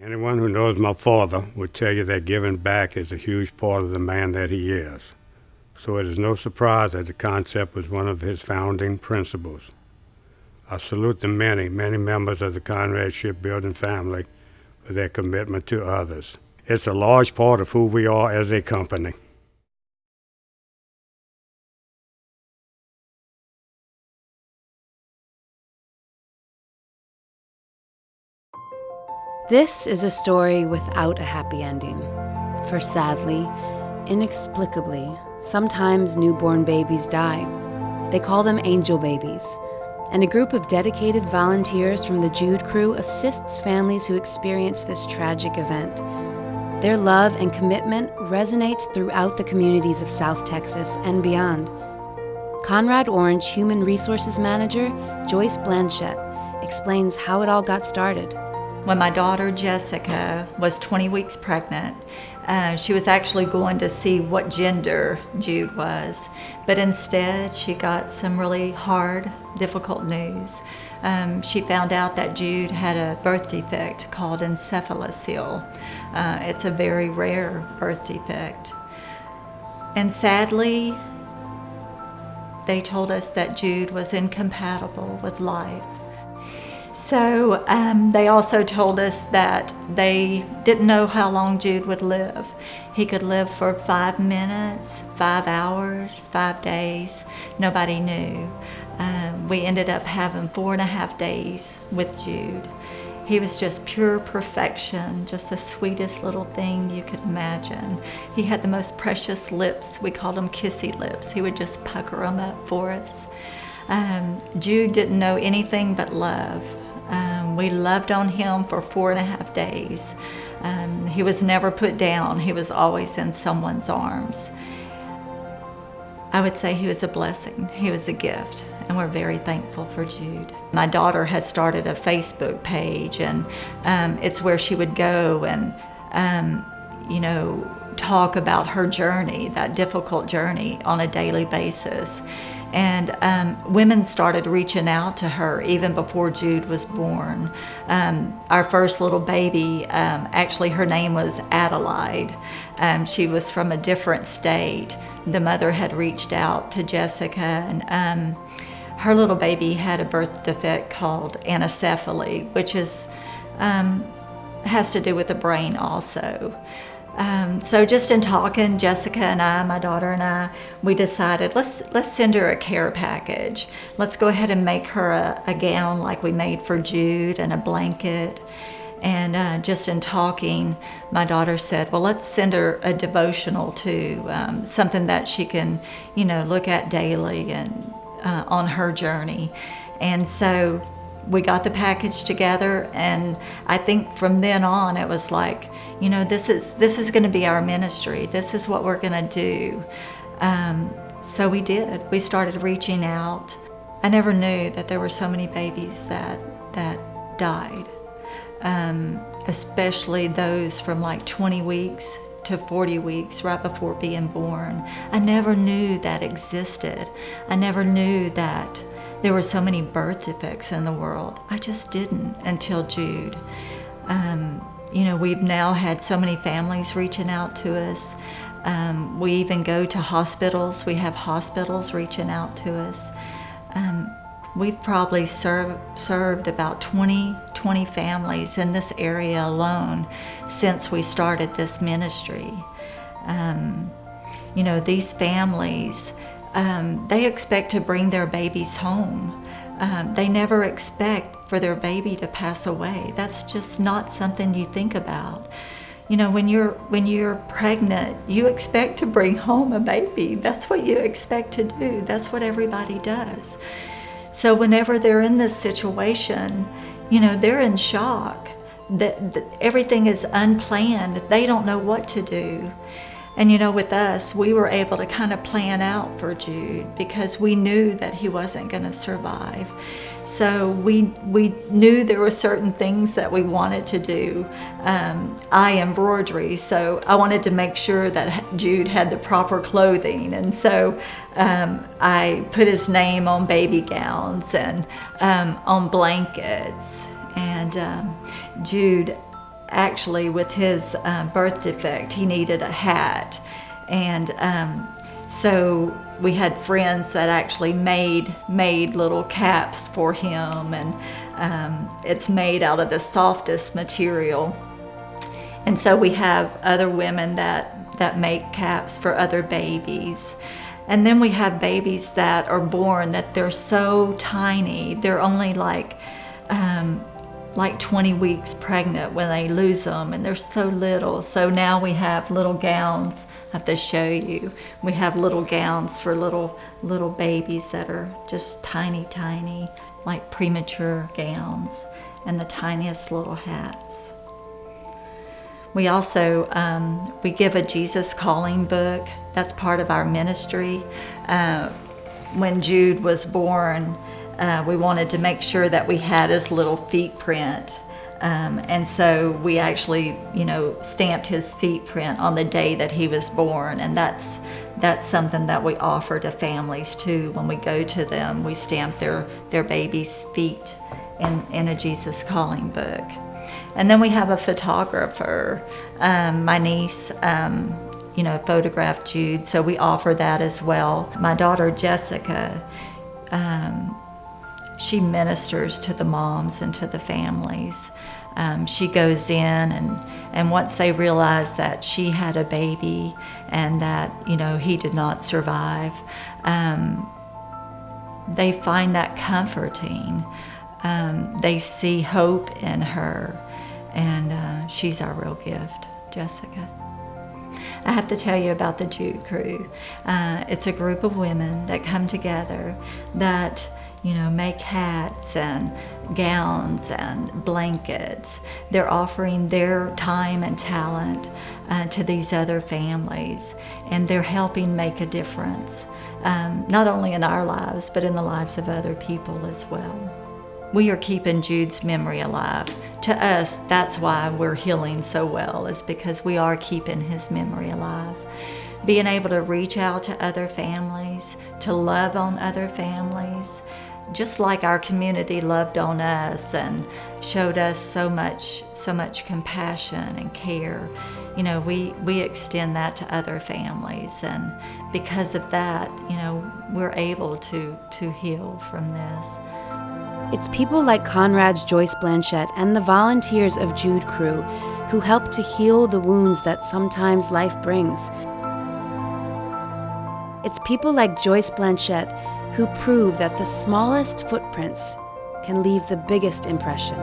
Anyone who knows my father would tell you that giving back is a huge part of the man that he is. So it is no surprise that the concept was one of his founding principles. I salute the many, many members of the Conrad shipbuilding family for their commitment to others. It's a large part of who we are as a company. This is a story without a happy ending. For sadly, inexplicably, sometimes newborn babies die. They call them angel babies. And a group of dedicated volunteers from the Jude crew assists families who experience this tragic event. Their love and commitment resonates throughout the communities of South Texas and beyond. Conrad Orange Human Resources Manager Joyce Blanchette explains how it all got started. When my daughter Jessica was 20 weeks pregnant, she was actually going to see what gender Jude was, but instead she got some really hard, difficult news. She found out that Jude had a birth defect called encephalocele. It's a very rare birth defect. And sadly, they told us that Jude was incompatible with life. So they also told us that they didn't know how long Jude would live. He could live for 5 minutes, 5 hours, 5 days. Nobody knew. We ended up having 4.5 days with Jude. He was just pure perfection, just the sweetest little thing you could imagine. He had the most precious lips. We called them kissy lips. He would just pucker them up for us. Jude didn't know anything but love. We loved on him for 4.5 days. He was never put down. He was always in someone's arms. I would say he was a blessing. He was a gift, and we're very thankful for Jude. My daughter had started a Facebook page, and it's where she would go and, talk about her journey, that difficult journey, on a daily basis. And women started reaching out to her even before Jude was born. Our first little baby, actually her name was Adelaide. She was from a different state. The mother had reached out to Jessica, and her little baby had a birth defect called anencephaly, which has to do with the brain also. So just in talking, Jessica and I, my daughter and I, we decided let's send her a care package. Let's go ahead and make her a gown like we made for Jude, and a blanket. And just in talking, my daughter said, well, let's send her a devotional too, something that she can, look at daily and on her journey. And so we got the package together, and I think from then on it was like, this is going to be our ministry. This is what we're going to do. So we did. We started reaching out. I never knew that there were so many babies that died, especially those from like 20 weeks to 40 weeks right before being born. I never knew that existed. I never knew that there were so many birth defects in the world. I just didn't until Jude. We've now had so many families reaching out to us. We even go to hospitals. We have hospitals reaching out to us. We've probably served about 20 families in this area alone since we started this ministry. These families, they expect to bring their babies home. They never expect for their baby to pass away. That's just not something you think about. When you're pregnant, you expect to bring home a baby. That's what you expect to do. That's what everybody does. So whenever they're in this situation, they're in shock. That everything is unplanned. They don't know what to do. And with us, we were able to kind of plan out for Jude because we knew that he wasn't going to survive. So we knew there were certain things that we wanted to do. I embroidery, so I wanted to make sure that Jude had the proper clothing. And so I put his name on baby gowns and on blankets. And Jude actually, with his birth defect, he needed a hat. And so we had friends that actually made little caps for him, and it's made out of the softest material. And so we have other women that make caps for other babies. And then we have babies that are born that they're so tiny, they're only like 20 weeks pregnant when they lose them, and they're so little. So now we have little gowns. I have to show you. We have little gowns for little babies that are just tiny, like premature gowns, and the tiniest little hats. We also, we give a Jesus Calling book. That's part of our ministry. When Jude was born, we wanted to make sure that we had his little feet print. And so we actually, stamped his feet print on the day that he was born. And that's something that we offer to families too. When we go to them, we stamp their baby's feet in a Jesus Calling book. And then we have a photographer. My niece, photographed Jude, so we offer that as well. My daughter Jessica, she ministers to the moms and to the families. She goes in, and once they realize that she had a baby and that he did not survive, they find that comforting. They see hope in her, and she's our real gift, Jessica. I have to tell you about the Jude Crew. It's a group of women that come together that make hats and gowns and blankets. They're offering their time and talent to these other families, and they're helping make a difference, not only in our lives, but in the lives of other people as well. We are keeping Jude's memory alive. To us, that's why we're healing so well, is because we are keeping his memory alive. Being able to reach out to other families, to love on other families, just like our community loved on us and showed us so much compassion and care. We extend that to other families, and because of that, we're able to heal from this. It's people like Conrad's Joyce Blanchette and the volunteers of Jude Crew who help to heal the wounds that sometimes life brings. It's people like Joyce Blanchette who prove that the smallest footprints can leave the biggest impression.